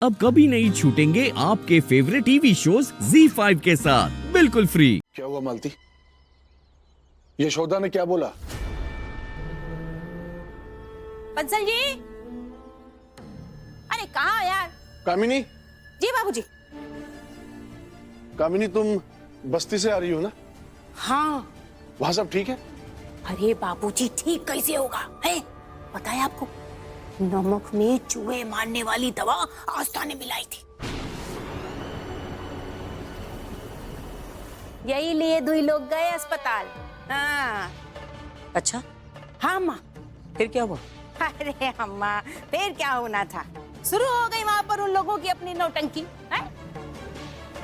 अब कभी नहीं छूटेंगे आपके फेवरेट टीवी शोज ZEE5 के साथ बिल्कुल फ्री। क्या हुआ मालती? यशोदा ने क्या बोला? बंसल जी, अरे कहाँ हो यार? कामिनी, जी बाबूजी। कामिनी तुम बस्ती से आ रही हो ना? हाँ। वहाँ सब ठीक है? अरे बाबूजी ठीक कैसे होगा है? पता है आपको, नमक में चूहे मारने वाली दवा आस्था ने मिलाई थी। यही लिए दुई लोग गए अस्पताल। हाँ। अच्छा, हाँ अम्मा। फिर क्या हुआ? अरे अम्मा, फिर क्या होना था? शुरू हो गई वहां पर उन लोगों की अपनी नौटंकी। है?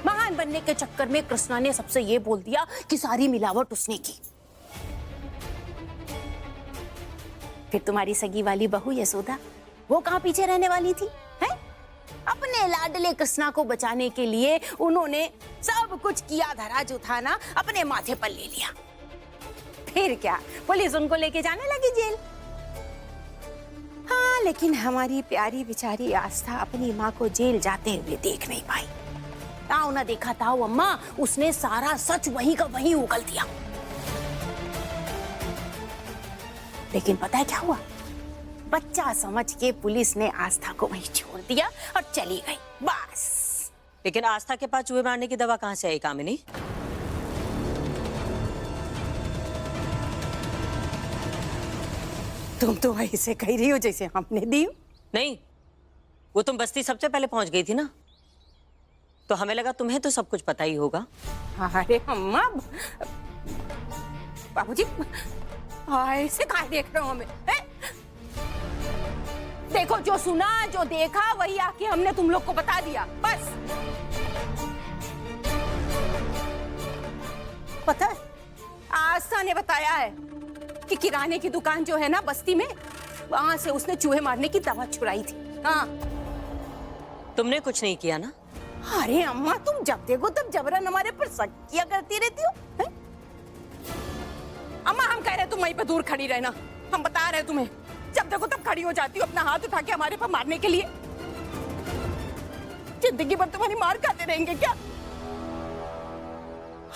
महान बनने के चक्कर में कृष्णा ने सबसे ये बोल दिया कि सारी मिलावट उसने की। फिर तुम्हारी सगी वाली बहू यशोदा, वो कहाँ पीछे रहने वाली थी? है? अपने लाडले कृष्णा को बचाने के लिए उन्होंने सब कुछ किया धरा जो था ना अपने माथे पर ले लिया। फिर क्या, पुलिस उनको लेके जाने लगी जेल। हाँ, लेकिन हमारी प्यारी बेचारी आस्था अपनी माँ को जेल जाते हुए देख नहीं पाई। ताऊ ना देखा ताऊ अम्मा, उसने सारा सच वहीं का वहीं उगल दिया। लेकिन पता है क्या हुआ? बच्चा समझ के पुलिस ने आस्था को वहीं छोड़ दिया और चली गई, बस। लेकिन आस्था के पास चूहे मारने की दवा कहाँ से आई कामिनी? तुम तो ऐसे कह रही हो जैसे हमने दी। नहीं, वो तुम बस्ती सबसे पहले पहुंच गई थी ना, तो हमें लगा तुम्हें तो सब कुछ पता ही होगा। अरे अम्मा, बाबूजी ऐसे काहे देख रहे हो हमें? है? देखो, जो सुना जो देखा वही आके हमने तुम लोग को बता दिया, बस। पता है, आस्था ने बताया है कि किराने की दुकान जो है ना बस्ती में, वहां से उसने चूहे मारने की दवा छुड़ाई थी। हाँ। तुमने कुछ नहीं किया ना? अरे अम्मा, तुम जब देखो तब जबरन हमारे पर शक किया करती रहती हो। है? अम्मा, हम कह रहे तुम वहीं पे दूर खड़ी रहना। हम बता रहे तुम्हें, जब देखो तब खड़ी हो जाती हो अपना हाथ उठा के हमारे पर मारने के लिए। जिंदगी भर तुम्हारी मार खाते रहेंगे क्या?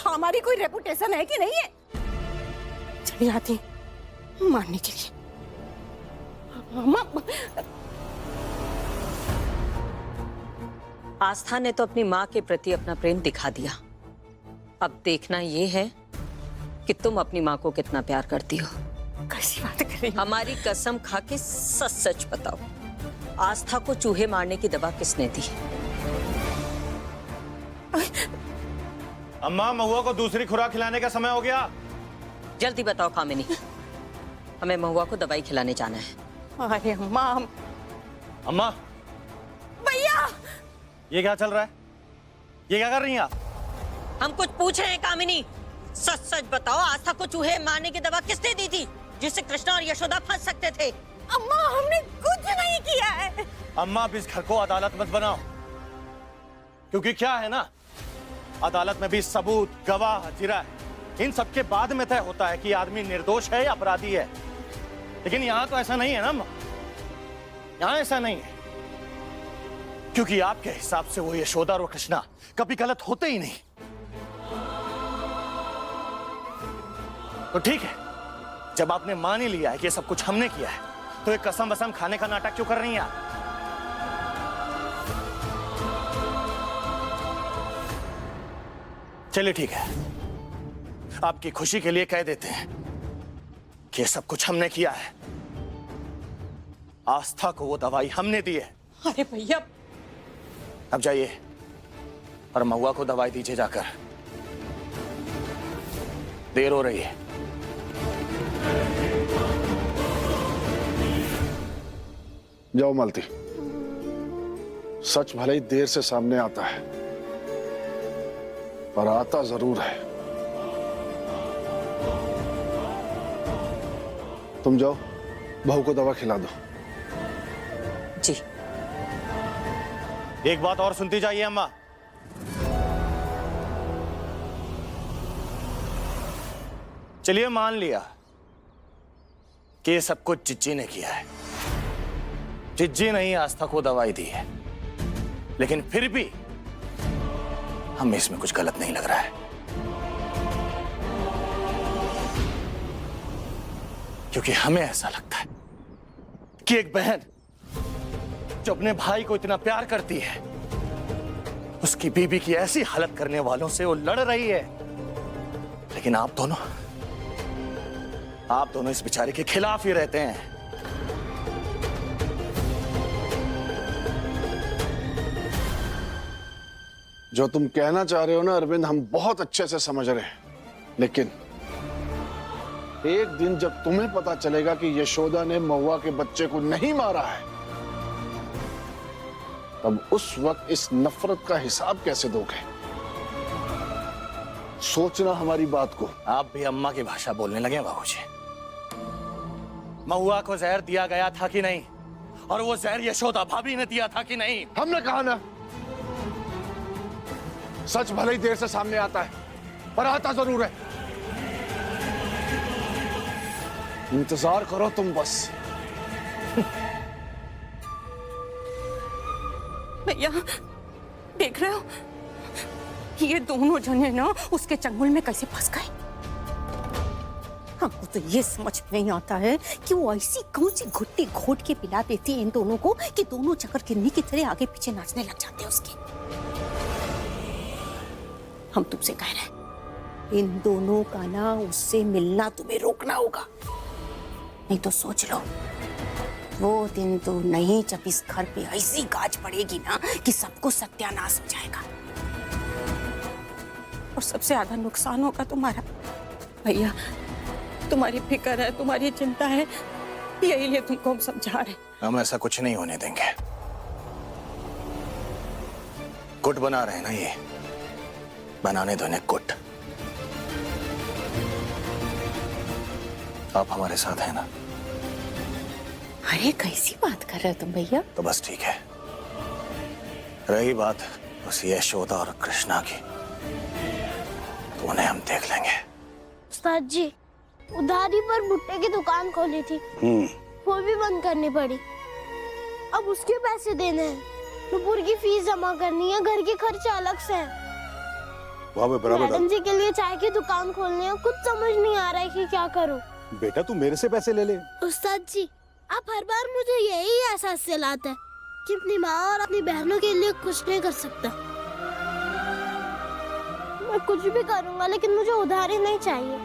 हमारी कोई रेपुटेशन है कि नहीं है? चली आती मारने के लिए। अम्मा, आस्था ने तो अपनी माँ के प्रति अपना प्रेम दिखा दिया। अब देखना ये है कि तुम अपनी माँ को कितना प्यार करती हो। कैसी बात कर रही हो? हमारी कसम खा के सच सच बताओ, आस्था को चूहे मारने की दवा किसने दी? अम्मा, महुआ को दूसरी खुराक खिलाने का समय हो गया। जल्दी बताओ कामिनी, हमें महुआ को दवाई खिलाने जाना है। अरे अम्मा, अम्मा, भैया, ये क्या चल रहा है? ये क्या कर रही हैं आप? हम कुछ पूछ रहे हैं कामिनी, सच सच बताओ, आस्था को चूहे मारने की दवा किसने दी थी जिससे कृष्णा और यशोदा फंस सकते थे? अम्मा, हमने कुछ नहीं किया है। अम्मा, अब इस घर को अदालत मत बनाओ, क्योंकि क्या है ना, अदालत में भी सबूत, गवाह, हजीरा, इन सब के बाद में तय होता है कि आदमी निर्दोष है या अपराधी है। लेकिन यहाँ तो ऐसा नहीं है ना अम्मा, यहाँ ऐसा नहीं है, क्योंकि आपके हिसाब से वो यशोदा और कृष्णा कभी गलत होते ही नहीं। तो ठीक है, जब आपने मान ही लिया है कि ये सब कुछ हमने किया है, तो एक कसम वसम खाने का नाटक क्यों कर रही हैं आप? चलिए ठीक है, आपकी खुशी के लिए कह देते हैं कि ये सब कुछ हमने किया है। आस्था को वो दवाई हमने दी है। अरे भैया, अब जाइए और महुआ को दवाई दीजिए जाकर, देर हो रही है। जाओ मालती, सच भले ही देर से सामने आता है, पर आता जरूर है। तुम जाओ, बहू को दवा खिला दो। जी। एक बात और सुनती जाइए अम्मा, चलिए मान लिया कि ये सब कुछ जिज्जी ने किया है। जिज्जी ने ही आस्था को दवाई दी है, लेकिन फिर भी हमें इसमें कुछ गलत नहीं लग रहा है, क्योंकि हमें ऐसा लगता है कि एक बहन जो अपने भाई को इतना प्यार करती है, उसकी बीबी की ऐसी हालत करने वालों से वो लड़ रही है। लेकिन आप दोनों इस बेचारे के खिलाफ ही रहते हैं। जो तुम कहना चाह रहे हो ना अरविंद, हम बहुत अच्छे से समझ रहे हैं, लेकिन एक दिन जब तुम्हें पता चलेगा कि यशोदा ने महुआ के बच्चे को नहीं मारा है, तब उस वक्त इस नफरत का हिसाब कैसे दोगे? सोचना हमारी बात को। आप भी अम्मा की भाषा बोलने लगे बाबूजी। महुआ को जहर दिया गया था कि नहीं, और वो जहर यशोदा भाभी ने दिया था कि नहीं? हमने कहा ना, सच भले ही देर से सामने आता है, पर आता जरूर है। इंतजार करो तुम बस। भैया देख रहे हो, ये दोनों जने ना उसके चंगुल में कैसे फंस गए। हमको तो ये समझ में नहीं आता है कि वो ऐसी कौन सी घुट्टी घोट के पिला देती है इन दोनों को कि दोनों चक्कर गिरने की तरह आगे पीछे नाचने लग जाते हैं उसके। हम तुमसे कह रहे हैं, इन दोनों का ना उससे मिलना तुम्हें रोकना होगा, नहीं तो सोच लो वो दिन तो नहीं जब इस घर पे ऐसी गाज पड़ेगी ना कि सबको सत्यानाश हो जाएगा, और सबसे ज्यादा नुकसान होगा तुम्हारा। भैया तुम्हारी फिक्र है, तुम्हारी चिंता है, यही लिए तुमको हम समझा रहे। हम ऐसा कुछ नहीं होने देंगे। गुट बना रहे हैं ना, ये बनाने दो इन्हें गुट। आप हमारे साथ हैं ना? अरे कैसी बात कर रहे हो तुम भैया? तो बस ठीक है। रही बात उस यशोदा और कृष्णा की, तो उन्हें हम देख लेंगे। उस्ताद जी, उधारी पर भुट्टे की दुकान खोली थी, वो भी बंद करनी पड़ी। अब उसके पैसे देने हैं, नुपुर की फीस जमा करनी है, घर के खर्चे अलग से हैं। मैडम जी के लिए चाय की दुकान खोलनी है, कुछ समझ नहीं आ रहा है कि क्या करूं। बेटा तू मेरे से पैसे ले ले। उस्ताद जी, आप हर बार मुझे यही एहसास दिलाते हैं कि अपनी माँ और अपनी बहनों के लिए कुछ नहीं कर सकता। मैं कुछ भी करूंगा, लेकिन मुझे उधारी नहीं चाहिए।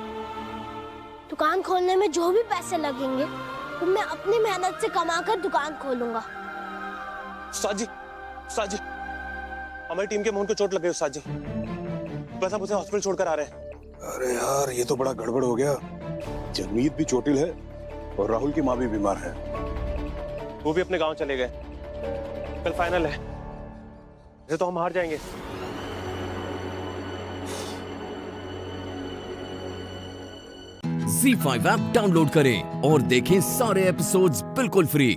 दुकान खोलने में जो भी पैसे लगेंगे वो मैं अपनी मेहनत से कमाकर दुकान खोलूंगा। उस्ताद जी, हमारी टीम के मोहन को चोट लग गई उस्ताद जी, बस आप उसे हॉस्पिटल छोड़कर आ रहे हैं। अरे यार, ये तो बड़ा गड़बड़ हो गया। जगमीत भी चोटिल है और राहुल की माँ भी बीमार है। वो भी अपने गांव चले गए। कल फाइनल है, ऐसे तो हम हार जाएंगे। Z5 ऐप डाउनलोड करें और देखें सारे एपिसोड्स बिल्कुल फ्री।